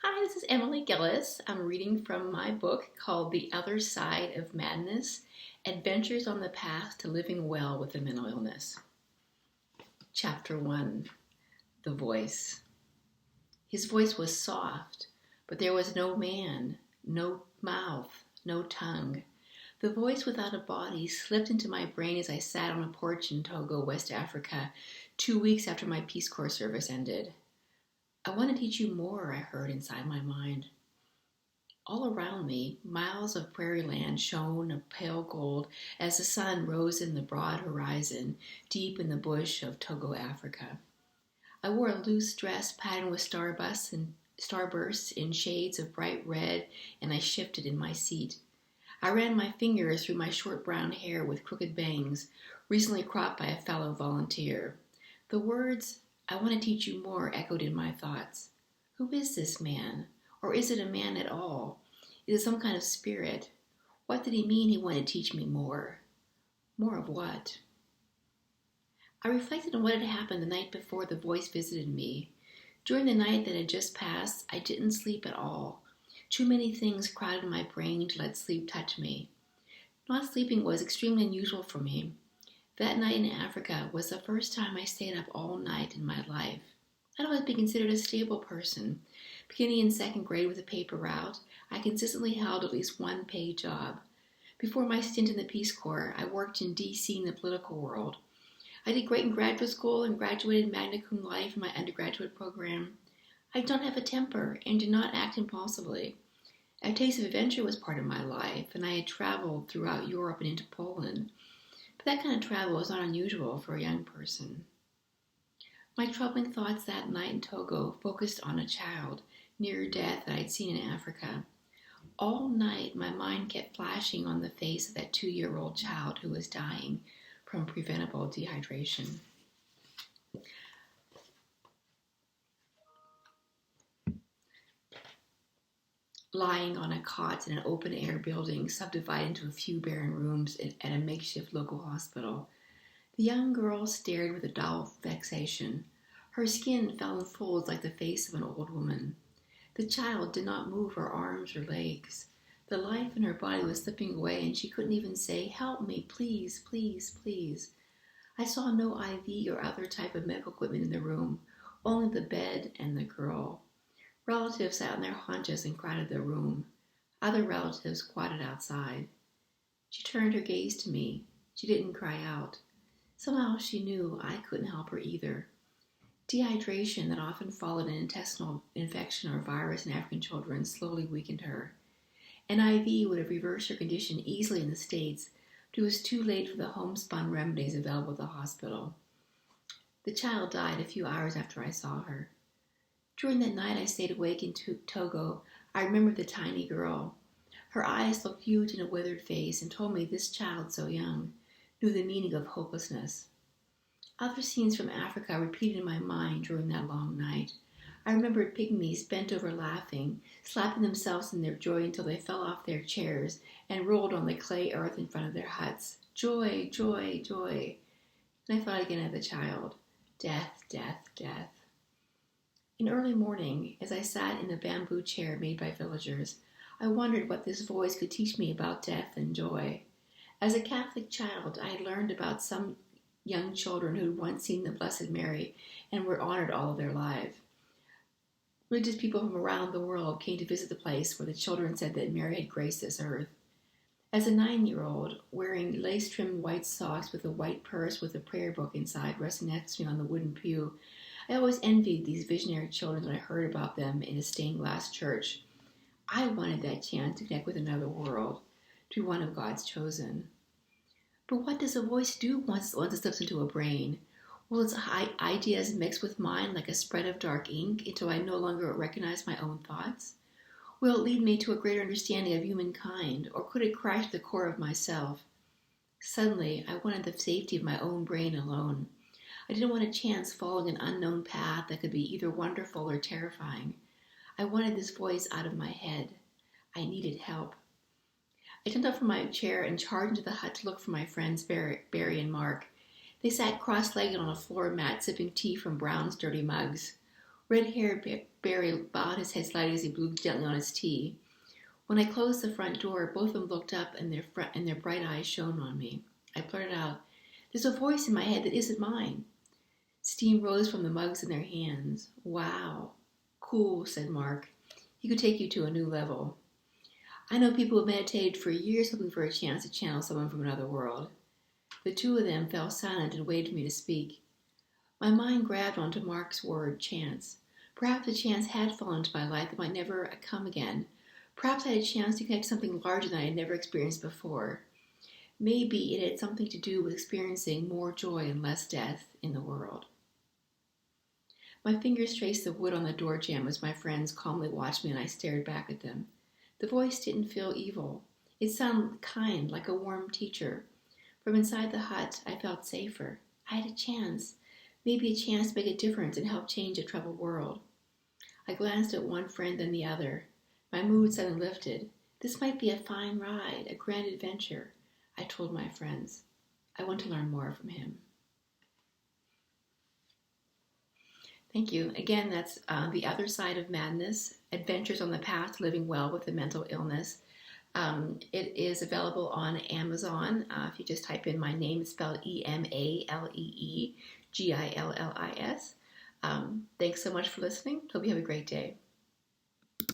Hi, this is Emalee Gillis. I'm reading from my book called The Other Side of Madness, Adventures on the Path to Living Well with a Mental Illness. Chapter 1, The Voice. His voice was soft, but there was no man, no mouth, no tongue. The voice without a body slipped into my brain as I sat on a porch in Togo, West Africa, 2 weeks after my Peace Corps service ended. I want to teach you more, I heard inside my mind. All around me, miles of prairie land shone a pale gold as the sun rose in the broad horizon, deep in the bush of Togo, Africa. I wore a loose dress patterned with starbursts in shades of bright red, and I shifted in my seat. I ran my fingers through my short brown hair with crooked bangs, recently cropped by a fellow volunteer. The words, "I want to teach you more," echoed in my thoughts. Who is this man? Or is it a man at all? Is it some kind of spirit? What did he mean he wanted to teach me more? More of what? I reflected on what had happened the night before the voice visited me. During the night that had just passed, I didn't sleep at all. Too many things crowded my brain to let sleep touch me. Not sleeping was extremely unusual for me. That night in Africa was the first time I stayed up all night in my life. I'd always been considered a stable person. Beginning in second grade with a paper route, I consistently held at least one paid job. Before my stint in the Peace Corps, I worked in D.C. in the political world. I did great in graduate school and graduated magna cum laude from my undergraduate program. I don't have a temper and do not act impulsively. A taste of adventure was part of my life, and I had traveled throughout Europe and into Poland. But that kind of travel was not unusual for a young person. My troubling thoughts that night in Togo focused on a child near death that I'd seen in Africa. All night, my mind kept flashing on the face of that 2-year-old child who was dying from preventable dehydration. Lying on a cot in an open-air building subdivided into a few barren rooms at a makeshift local hospital. The young girl stared with a dull vexation. Her skin fell in folds like the face of an old woman. The child did not move her arms or legs. The life in her body was slipping away, and she couldn't even say, "Help me, please, please, please." I saw no IV or other type of medical equipment in the room, only the bed and the girl. Relatives sat on their haunches and crowded the room. Other relatives squatted outside. She turned her gaze to me. She didn't cry out. Somehow she knew I couldn't help her either. Dehydration that often followed an intestinal infection or virus in African children slowly weakened her. An IV would have reversed her condition easily in the States, but it was too late for the homespun remedies available at the hospital. The child died a few hours after I saw her. During that night I stayed awake in Togo. I remembered the tiny girl. Her eyes looked huge in a withered face and told me this child so young knew the meaning of hopelessness. Other scenes from Africa repeated in my mind during that long night. I remembered pygmies bent over laughing, slapping themselves in their joy until they fell off their chairs and rolled on the clay earth in front of their huts. Joy, joy, joy. And I thought again of the child. Death, death, death. In early morning, as I sat in a bamboo chair made by villagers, I wondered what this voice could teach me about death and joy. As a Catholic child, I had learned about some young children who had once seen the Blessed Mary and were honored all of their life. Religious people from around the world came to visit the place where the children said that Mary had graced this earth. As a 9-year-old, wearing lace-trimmed white socks with a white purse with a prayer book inside resting next to me on the wooden pew, I always envied these visionary children when I heard about them in a stained glass church. I wanted that chance to connect with another world, to be one of God's chosen. But what does a voice do once it slips into a brain? Will its ideas mix with mine like a spread of dark ink until I no longer recognize my own thoughts? Will it lead me to a greater understanding of humankind, or could it crash to the core of myself? Suddenly, I wanted the safety of my own brain alone. I didn't want a chance following an unknown path that could be either wonderful or terrifying. I wanted this voice out of my head. I needed help. I jumped up from my chair and charged into the hut to look for my friends Barry and Mark. They sat cross-legged on a floor mat sipping tea from brown, sturdy mugs. Red-haired Barry bowed his head slightly as he blew gently on his tea. When I closed the front door, both of them looked up and their bright eyes shone on me. I blurted out, "There's a voice in my head that isn't mine." Steam rose from the mugs in their hands. "Wow." "Cool," said Mark. "He could take you to a new level." I know people who meditated for years hoping for a chance to channel someone from another world. The two of them fell silent and waited for me to speak. My mind grabbed onto Mark's word, chance. Perhaps a chance had fallen into my life that might never come again. Perhaps I had a chance to connect to something larger than I had never experienced before. Maybe it had something to do with experiencing more joy and less death in the world. My fingers traced the wood on the door jamb as my friends calmly watched me and I stared back at them. The voice didn't feel evil. It sounded kind, like a warm teacher. From inside the hut, I felt safer. I had a chance. Maybe a chance to make a difference and help change a troubled world. I glanced at one friend then the other. My mood suddenly lifted. This might be a fine ride, a grand adventure. I told my friends. I want to learn more from him. Thank you. Again, that's The Other Side of Madness, Adventures on the Path to Living Well with a Mental Illness. It is available on Amazon. If you just type in my name, it's spelled Emalee Gillis. Thanks so much for listening. Hope you have a great day.